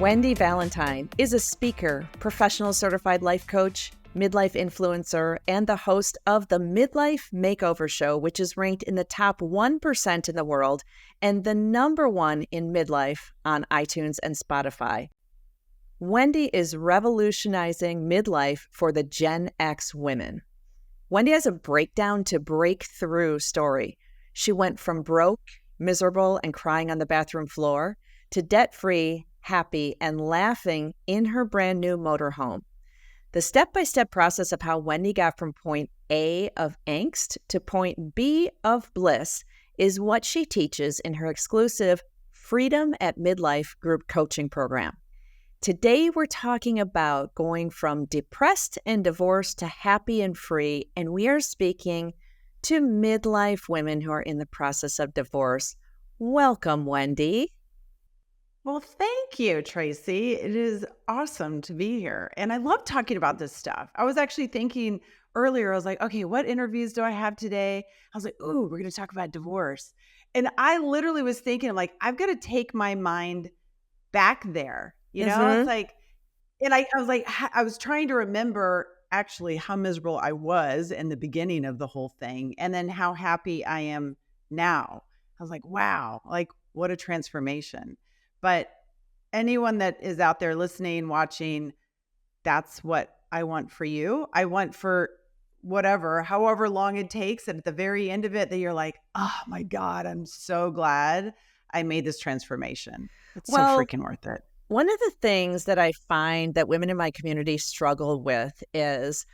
Wendy Valentine is a speaker, professional certified life coach, midlife influencer, and the host of the Midlife Makeover Show, which is ranked in the top 1% in the world and the number one in midlife on iTunes and Spotify. Wendy is revolutionizing midlife for the Gen X women. Wendy has a breakdown to breakthrough story. She went from broke, miserable, and crying on the bathroom floor to debt-free, happy, and laughing in her brand new motorhome. The step-by-step process of how Wendy got from point A of angst to point B of bliss is what she teaches in her exclusive Freedom at Midlife group coaching program. Today, we're talking about going from depressed and divorced to happy and free, and we are speaking to midlife women who are in the process of divorce. Welcome, Wendy. Well, thank you, Tracy. It is awesome to be here. And I love talking about this stuff. I was actually thinking earlier, I was like, okay, what interviews do I have today? I was like, ooh, we're going to talk about divorce. And I literally was thinking, I'm like, I've got to take my mind back there. It's like, and I was like, I was trying to remember actually how miserable I was in the beginning of the whole thing. And then how happy I am now. I was like, wow, like what a transformation. But anyone that is out there listening, watching, that's what I want for you. I want for however long it takes. And at the very end of it, that you're like, oh my God, I'm so glad I made this transformation. It's so freaking worth it. One of the things that I find that women in my community struggle with is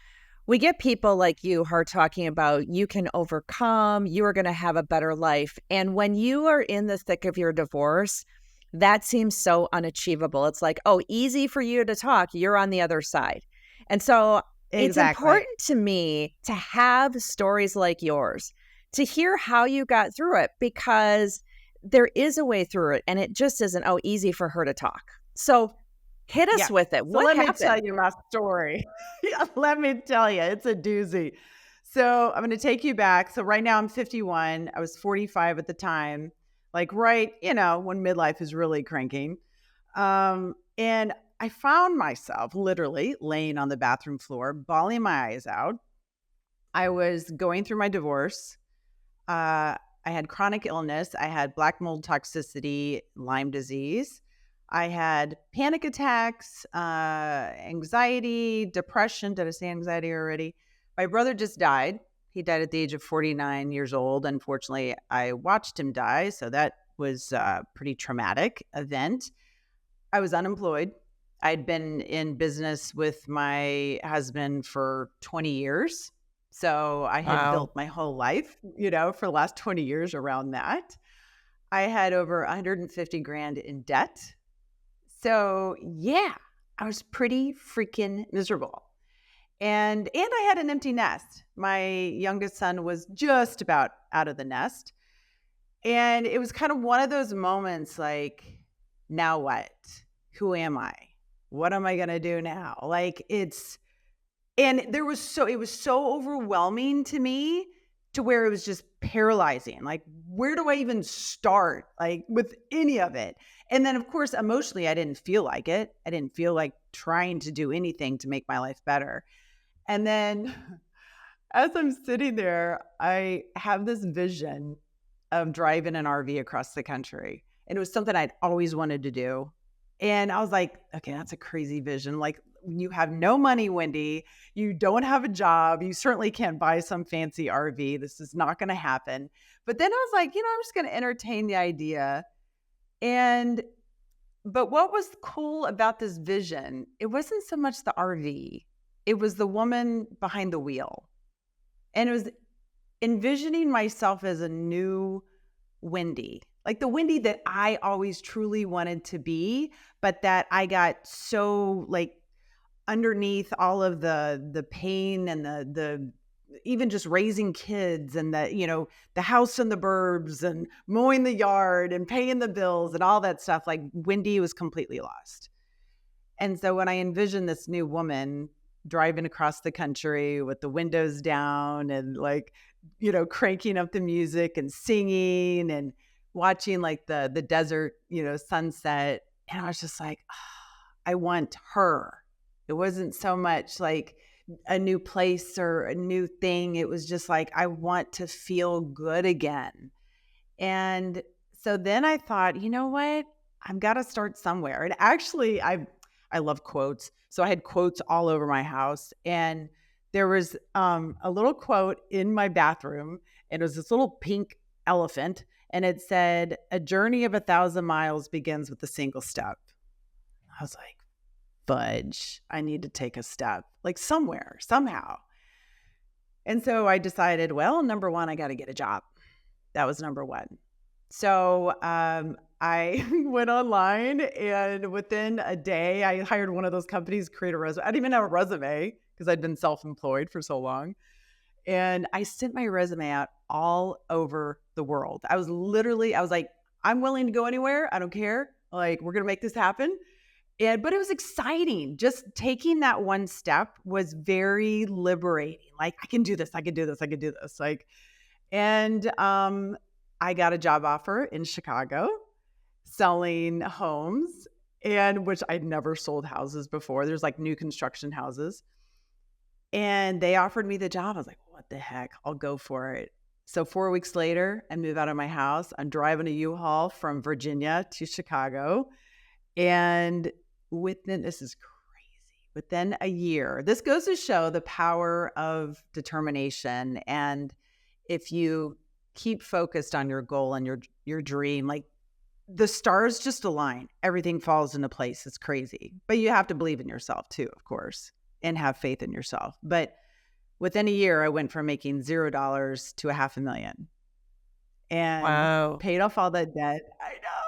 we get people like you who are talking about you can overcome, you are going to have a better life. And when you are in the thick of your divorce, that seems so unachievable. It's like, oh, easy for you to talk. You're on the other side. And so It's important to me to have stories like yours, to hear how you got through it, because there is a way through it. And it just isn't, easy for her to talk. So hit us with it. What happened? Let me tell you my story. Let me tell you, it's a doozy. So I'm going to take you back. So right now I'm 51. I was 45 at the time, like right, when midlife is really cranking. And I found myself literally laying on the bathroom floor, bawling my eyes out. I was going through my divorce. I had chronic illness. I had black mold toxicity, Lyme disease. I had panic attacks, anxiety, depression. Did I say anxiety already? My brother just died. He died at the age of 49 years old. Unfortunately, I watched him die. So that was a pretty traumatic event. I was unemployed. I'd been in business with my husband for 20 years. So I had built my whole life, for the last 20 years around that. I had over 150 grand in debt. So yeah, I was pretty freaking miserable. And I had an empty nest. My youngest son was just about out of the nest. And it was kind of one of those moments like, now what? Who am I? What am I going to do now? And it was so overwhelming to me to where it was just paralyzing. Like, where do I even start? Like with any of it? And then of course, emotionally, I didn't feel like it. I didn't feel like trying to do anything to make my life better. And then as I'm sitting there, I have this vision of driving an RV across the country. And it was something I'd always wanted to do. And I was like, okay, that's a crazy vision. Like, you have no money, Wendy. You don't have a job. You certainly can't buy some fancy RV. This is not going to happen. But then I was like, I'm just going to entertain the idea. But what was cool about this vision, it wasn't so much the RV. It was the woman behind the wheel. And it was envisioning myself as a new Wendy, like the Wendy that I always truly wanted to be, but that I got so like underneath all of the pain and the even just raising kids and the house in the burbs and mowing the yard and paying the bills and all that stuff, like Wendy was completely lost. And so when I envisioned this new woman driving across the country with the windows down and cranking up the music and singing and watching like the desert, sunset. And I was just like, oh, I want her. It wasn't so much like a new place or a new thing. It was just like, I want to feel good again. And so then I thought, you know what? I've got to start somewhere. And actually, I love quotes. So I had quotes all over my house. And there was a little quote in my bathroom, and it was this little pink elephant. And it said, "A journey of 1,000 miles begins with a single step." I was like, fudge, I need to take a step, like somewhere, somehow. And so I decided, well, number one, I got to get a job. That was number one. So I went online, and within a day, I hired one of those companies to create a resume. I didn't even have a resume because I'd been self-employed for so long. And I sent my resume out all over the world. I was like, I'm willing to go anywhere. I don't care. Like, we're going to make this happen. But it was exciting. Just taking that one step was very liberating. Like, I can do this. I can do this. I can do this. Like, and I got a job offer in Chicago selling homes, and which I'd never sold houses before. There's like new construction houses. And they offered me the job. I was like, what the heck? I'll go for it. So 4 weeks later, I move out of my house. I'm driving a U-Haul from Virginia to Chicago. And this is crazy. Within a year, this goes to show the power of determination. And if you keep focused on your goal and your dream, like the stars just align, everything falls into place. It's crazy. But you have to believe in yourself too, of course, and have faith in yourself. But within a year, I went from making $0 to $500,000 and Wow. paid off all that debt. I know,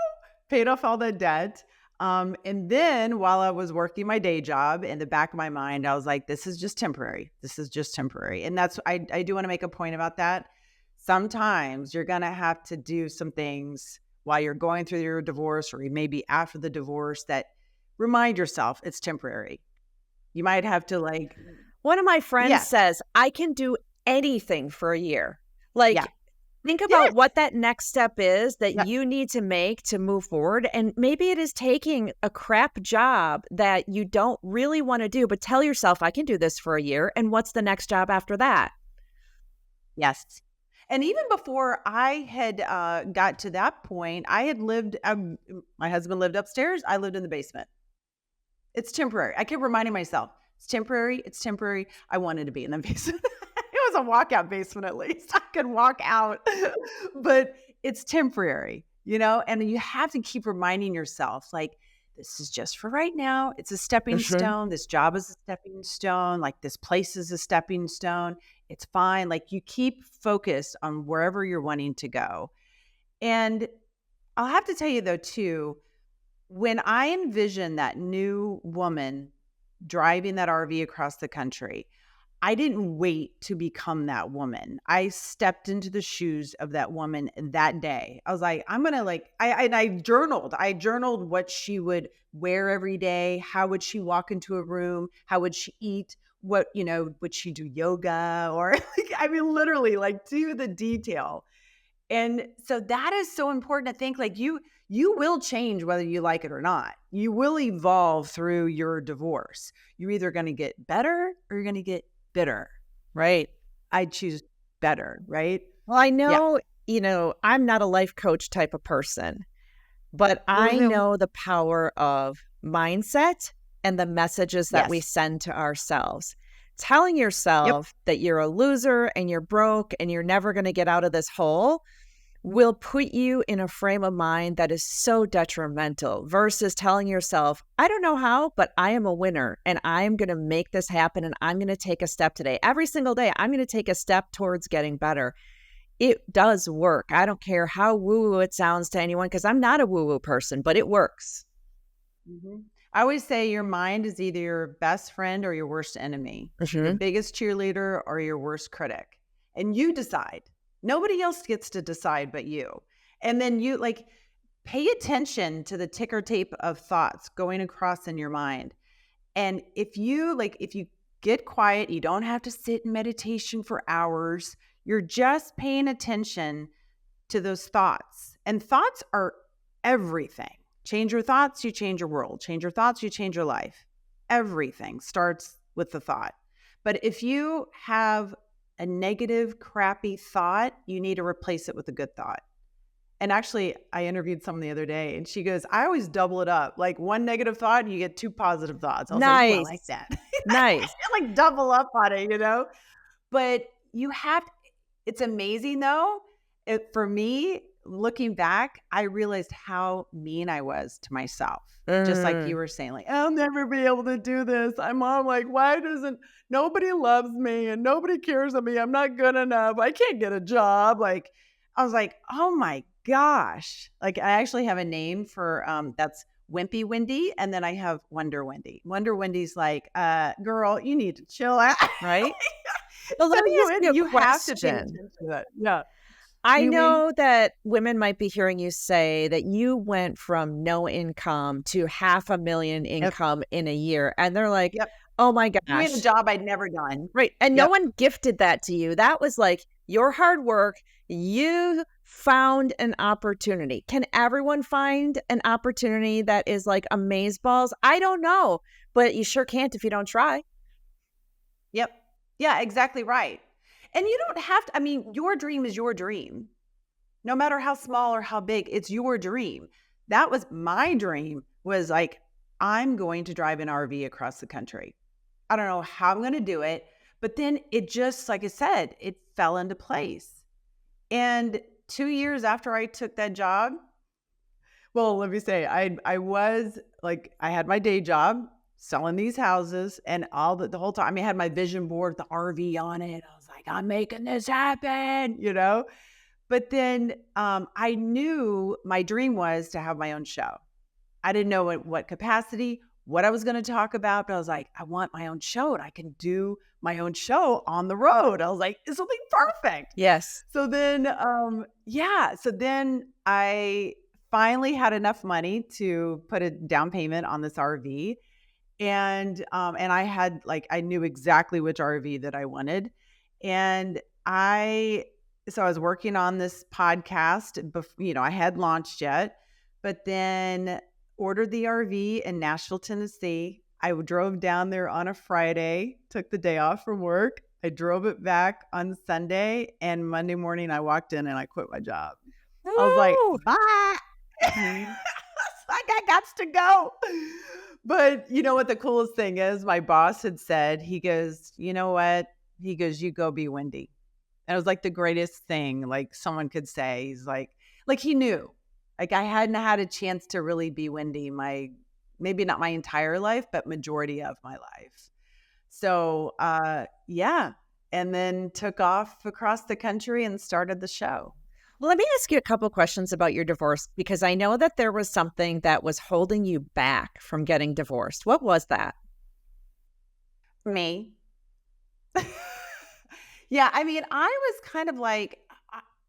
paid off all that debt. And then while I was working my day job, in the back of my mind, I was like, this is just temporary. This is just temporary. And I do want to make a point about that. Sometimes you're going to have to do some things while you're going through your divorce, or maybe after the divorce, that remind yourself it's temporary. You might have to One of my friends Yeah. says, I can do anything for a year. Like, Yeah. think about what that next step is that Yeah. you need to make to move forward. And maybe it is taking a crap job that you don't really want to do, but tell yourself, I can do this for a year. And what's the next job after that? Yes. And even before I had got to that point, I had lived, my husband lived upstairs. I lived in the basement. It's temporary. I kept reminding myself, it's temporary. It's temporary. I wanted to be in the basement. It was a walkout basement, at least. I could walk out, but it's temporary, and you have to keep reminding yourself, like, this is just for right now. It's a stepping stone. This job is a stepping stone. Like, this place is a stepping stone. It's fine. Like, you keep focused on wherever you're wanting to go. And I'll have to tell you, though, too, when I envisioned that new woman driving that RV across the country, I didn't wait to become that woman. I stepped into the shoes of that woman that day. I was like, I'm going to I journaled. I journaled what she would wear every day. How would she walk into a room? How would she eat? Would she do yoga? Or literally to the detail. And so that is so important to think, you will change whether you like it or not. You will evolve through your divorce. You're either going to get better or you're going to get bitter. Right. I choose better, right? Well, I know, I'm not a life coach type of person, but I know the power of mindset and the messages that we Yes. send to ourselves. Telling yourself that you're a loser and you're broke and you're never going to get out of this hole will put you in a frame of mind that is so detrimental versus telling yourself, I don't know how, but I am a winner and I'm going to make this happen and I'm going to take a step today. Every single day, I'm going to take a step towards getting better. It does work. I don't care how woo-woo it sounds to anyone, because I'm not a woo-woo person, but it works. Mm-hmm. I always say your mind is either your best friend or your worst enemy, your biggest cheerleader or your worst critic. And you decide. Nobody else gets to decide but you. And then you pay attention to the ticker tape of thoughts going across in your mind. And if you get quiet, you don't have to sit in meditation for hours. You're just paying attention to those thoughts. And thoughts are everything. Change your thoughts, you change your world. Change your thoughts, you change your life. Everything starts with the thought. But if you have a negative, crappy thought, you need to replace it with a good thought. And actually, I interviewed someone the other day and she goes, I always double it up. Like one negative thought, you get two positive thoughts. I was like, ooh, I like Nice. that. Nice. Like double up on it, But you have, it's amazing though. For me, looking back, I realized how mean I was to myself. Just like you were saying, like, I'll never be able to do this. I'm all like, why doesn't nobody loves me and nobody cares of me? I'm not good enough. I can't get a job. Like, I was like, oh my gosh. Like, I actually have a name for that's Wimpy Wendy, and then I have Wonder Wendy. Wonder Wendy's like, girl, you need to chill out. Right? Well, let So me ask you a you have to pay question. attention to that. Yeah. I Kiwi. know that women might be hearing you say that you went from no income to $500,000 Yep. income in a year, and they're like, Yep. "Oh my Doing a gosh." job I'd never done. Right, and no Yep. one gifted that to you. That was like your hard work. You found an opportunity. Can everyone find an opportunity that is like amazeballs? I don't know, but you sure can't if you don't try. Yep. Yeah, exactly right. And you don't have to, I mean, your dream is your dream. No matter how small or how big, it's your dream. That was my dream, was like, I'm going to drive an RV across the country. I don't know how I'm going to do it, but then it just, like I said, it fell into place. And 2 years after I took that job, well, let me say, I was like, I had my day job selling these houses and all the whole time I had my vision board, the RV on it. I was like, I'm making this happen. But then I knew my dream was to have my own show. I didn't know what capacity, what I was going to talk about, but I was like, I want my own show and I can do my own show on the road. I was like, this will be perfect. Yes. So then, so then I finally had enough money to put a down payment on this RV. And I had, like, I knew exactly which RV that I wanted. And so I was working on this podcast, I had launched yet, but then ordered the RV in Nashville, Tennessee. I drove down there on a Friday, took the day off from work. I drove it back on Sunday, and Monday morning I walked in and I quit my job. I was like, Woo! bye. Like, I got to go. But you know what the coolest thing is? My boss had said, he goes, you know what? He goes, you go be Wendy. And it was like the greatest thing like someone could say. He's like he knew. Like, I hadn't had a chance to really be Wendy maybe not my entire life, but majority of my life. So, yeah. And then took off across the country and started the show. Well, let me ask you a couple questions about your divorce, because I know that there was something that was holding you back from getting divorced. What was that? Me. Yeah, I mean, I was kind of like,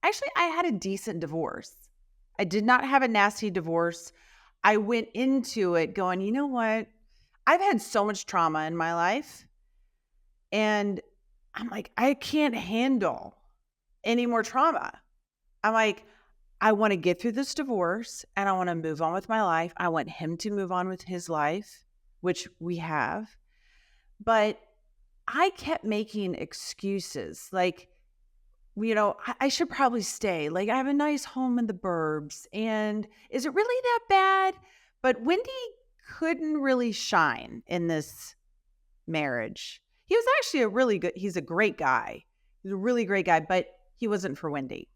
actually, I had a decent divorce. I did not have a nasty divorce. I went into it going, you know what? I've had so much trauma in my life. And I'm like, I can't handle any more trauma. I'm like, I want to get through this divorce and I want to move on with my life. I want him to move on with his life, which we have. But I kept making excuses like, I should probably stay. Like, I have a nice home in the burbs. And is it really that bad? But Wendy couldn't really shine in this marriage. He was actually he's a great guy. He's a really great guy, but he wasn't for Wendy.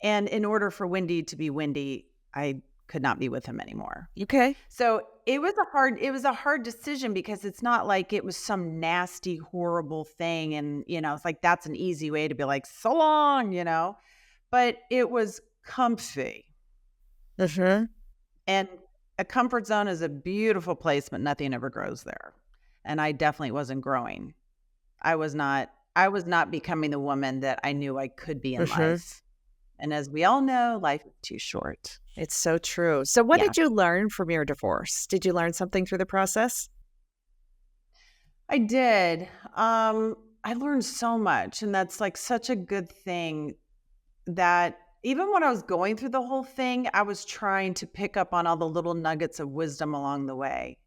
And in order for Wendy to be Wendy, I could not be with him anymore. Okay. So it was a hard decision, because it's not like it was some nasty, horrible thing. And, it's like, that's an easy way to be like, so long, but it was comfy. Mm-hmm. And a comfort zone is a beautiful place, but nothing ever grows there. And I definitely wasn't growing. I was not becoming the woman that I knew I could be in life. And as we all know, life is too short. It's so true. So what Yeah. did you learn from your divorce? Did you learn something through the process? I did. I learned so much. And that's like such a good thing, that even when I was going through the whole thing, I was trying to pick up on all the little nuggets of wisdom along the way.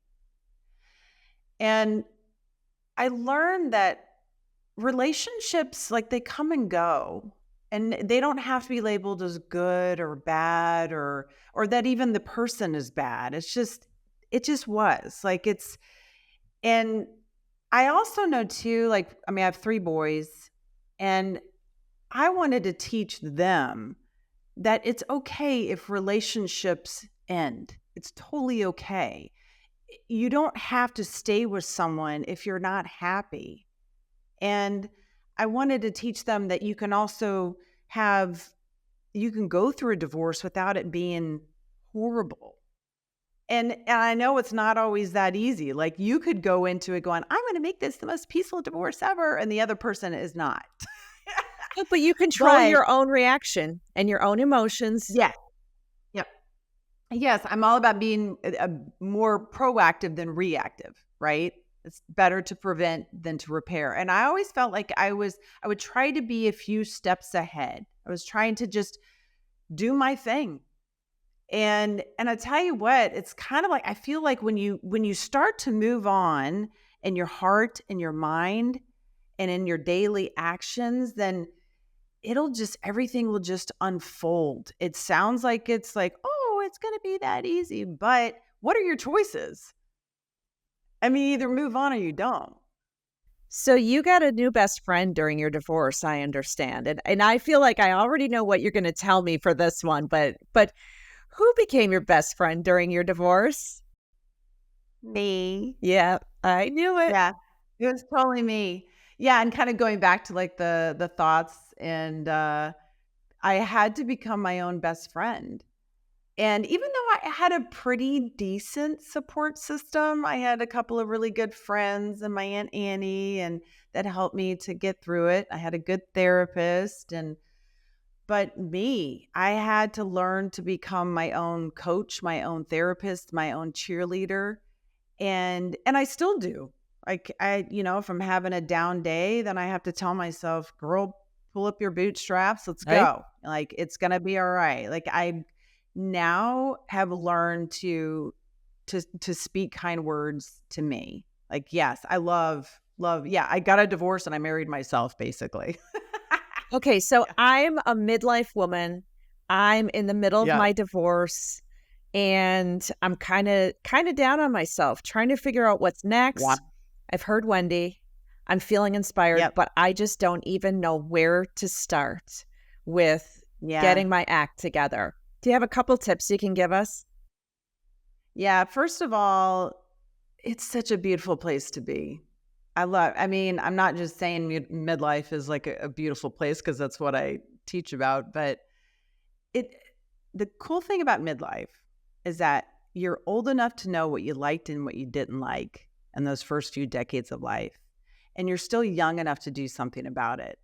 And I learned that relationships, like, they come and go, and they don't have to be labeled as good or bad, or that even the person is bad. It just was. Like, it's and I also know too, like, I mean, I have 3 boys, and I wanted to teach them that it's okay if relationships end. It's totally okay. You don't have to stay with someone if you're not happy. And I wanted to teach them that you can go through a divorce without it being horrible. And I know it's not always that easy. Like, you could go into it going, I'm going to make this the most peaceful divorce ever. And the other person is not. But you control But your own reaction and your own emotions. yes, yep. Yes, I'm all about being more proactive than reactive, right? It's better to prevent than to repair. And I always felt like I would try to be a few steps ahead. I was trying to just do my thing. And I tell you what, it's kind of like, I feel like when you start to move on in your heart and your mind and in your daily actions, then everything will just unfold. It sounds like it's like, oh, it's going to be that easy, but what are your choices? I mean, either move on or you don't. So you got a new best friend during your divorce, I understand. And I feel like I already know what you're going to tell me for this one, but who became your best friend during your divorce? Me. Yeah, I knew it. Yeah. It was totally me. Yeah, and kind of going back to like the thoughts, and I had to become my own best friend. And even though I had a pretty decent support system, I had a couple of really good friends and my Aunt Annie, and that helped me to get through it. I had a good therapist, but I had to learn to become my own coach, my own therapist, my own cheerleader. And I still do. Like, if I'm having a down day, then I have to tell myself, girl, pull up your bootstraps, let's Right? go. Like, it's gonna be all right. Like, I now have learned to speak kind words to me. Like, yes, I love, yeah, I got a divorce and I married myself, basically. Okay, so I'm a midlife woman. I'm in the middle of Yeah. my divorce and I'm kind of down on myself, trying to figure out what's Wa- next. I've heard Wendy. I'm feeling inspired, Yep. but I just don't even know where to start with Yeah. getting my act together. Do you have a couple tips you can give us? Yeah. First of all, it's such a beautiful place to be. I mean, I'm not just saying midlife is like a beautiful place because that's what I teach about, but it, the cool thing about midlife is that you're old enough to know what you liked and what you didn't like in those first few decades of life. And you're still young enough to do something about it.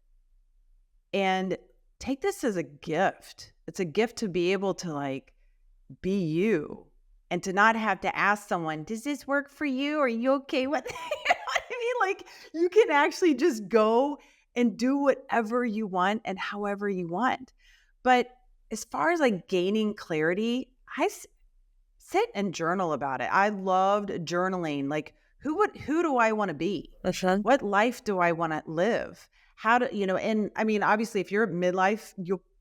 And take this as a gift. It's a gift to be able to, like, be you and to not have to ask someone, does this work for you? Are you okay with it? You know what I mean? Like, you can actually just go and do whatever you want and however you want. But as far as like gaining clarity, sit and journal about it. I loved journaling. Like, who do I want to be? Listen. What life do I want to live? How do, and I mean, obviously if you're at midlife,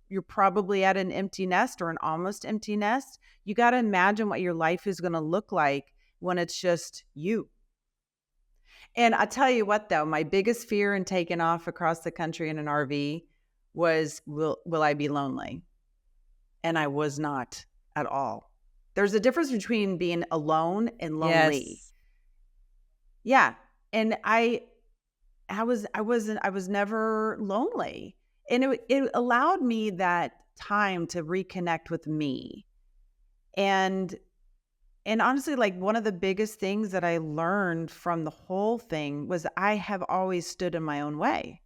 you're probably at an empty nest or an almost empty nest. You got to imagine what your life is going to look like when it's just you. And I tell you what, though, my biggest fear in taking off across the country in an RV was, will I be lonely? And I was not at all. There's a difference between being alone and lonely. Yes. Yeah. And I was never lonely. And it allowed me that time to reconnect with me. And honestly, like, one of the biggest things that I learned from the whole thing was I have always stood in my own way.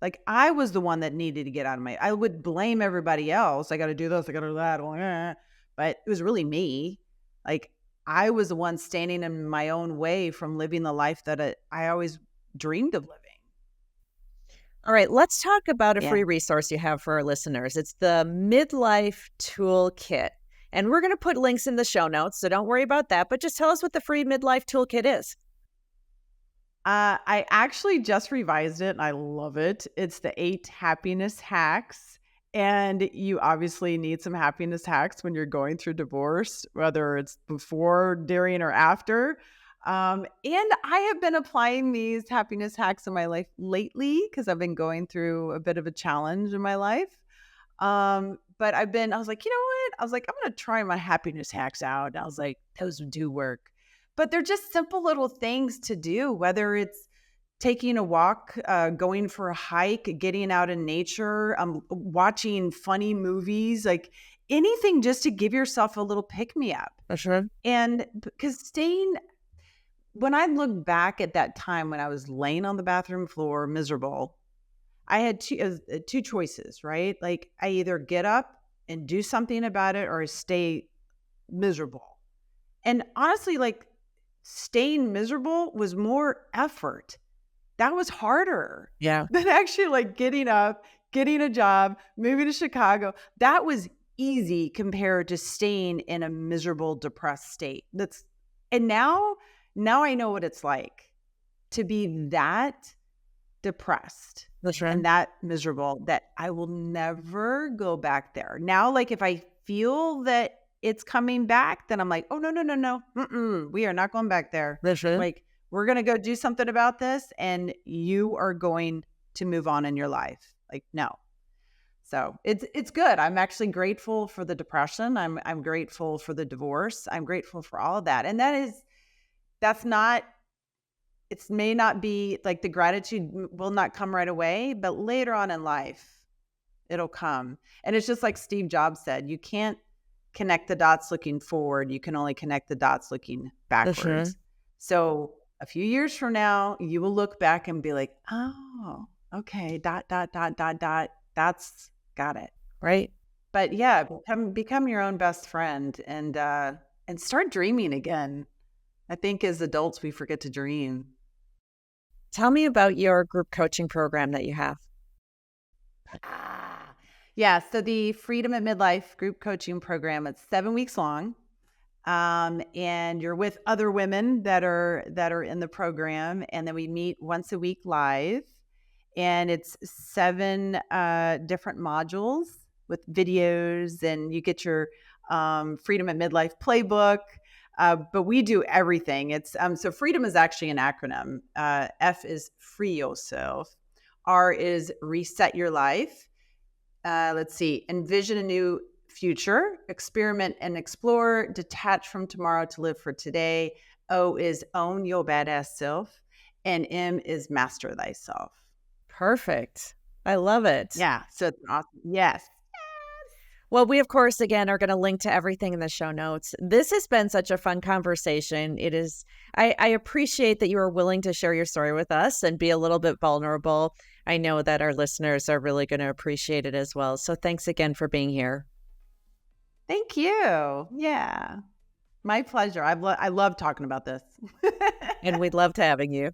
Like, I was the one that needed to get out of I would blame everybody else. I got to do this, I got to do that. Well, but it was really me. Like, I was the one standing in my own way from living the life that I always dreamed of living. All right, let's talk about a Yeah. free resource you have for our listeners. It's the Midlife Toolkit. And we're going to put links in the show notes, so don't worry about that. But just tell us what the free Midlife Toolkit is. I actually just revised it and I love it. It's the 8 happiness hacks. And you obviously need some happiness hacks when you're going through divorce, whether it's before, during, or after. And I have been applying these happiness hacks in my life lately because I've been going through a bit of a challenge in my life. But I was like, you know what? I was like, I'm going to try my happiness hacks out. And I was like, those do work. But they're just simple little things to do, whether it's taking a walk, going for a hike, getting out in nature, watching funny movies, like anything just to give yourself a little pick me up. That's right. And because when I look back at that time when I was laying on the bathroom floor, miserable, I had two choices, right? Like I either get up and do something about it or I stay miserable. And honestly, like staying miserable was more effort. That was harder Yeah. than actually like getting up, getting a job, moving to Chicago. That was easy compared to staying in a miserable, depressed state. And now I know what it's like to be that depressed That's right. and that miserable that I will never go back there. Now, like if I feel that it's coming back, then I'm like, oh, no. We are not going back there. That's right. Like, we're going to go do something about this and you are going to move on in your life. Like, no. So it's good. I'm actually grateful for the depression. I'm grateful for the divorce. I'm grateful for all of that. And that's not, it may not be like the gratitude will not come right away, but later on in life, it'll come. And it's just like Steve Jobs said, you can't connect the dots looking forward. You can only connect the dots looking backwards. Right. So a few years from now, you will look back and be like, oh, okay, ... That's got it. Right. But yeah, become your own best friend and start dreaming again. I think as adults, we forget to dream. Tell me about your group coaching program that you have. Yeah, so the Freedom at Midlife group coaching program, it's 7 weeks long. And you're with other women that are in the program. And then we meet once a week live. And it's 7 different modules with videos, and you get your Freedom at Midlife playbook. But we do everything. It's so freedom is actually an acronym. F is free yourself. R is reset your life. Let's see, envision a new future, experiment and explore, detach from tomorrow to live for today. O is own your badass self. And M is master thyself. Perfect. I love it. Yeah. So it's awesome. Yes. Well, we, of course, again, are going to link to everything in the show notes. This has been such a fun conversation. It is, I appreciate that you are willing to share your story with us and be a little bit vulnerable. I know that our listeners are really going to appreciate it as well. So thanks again for being here. Thank you. Yeah. My pleasure. I love talking about this. And we loved having you.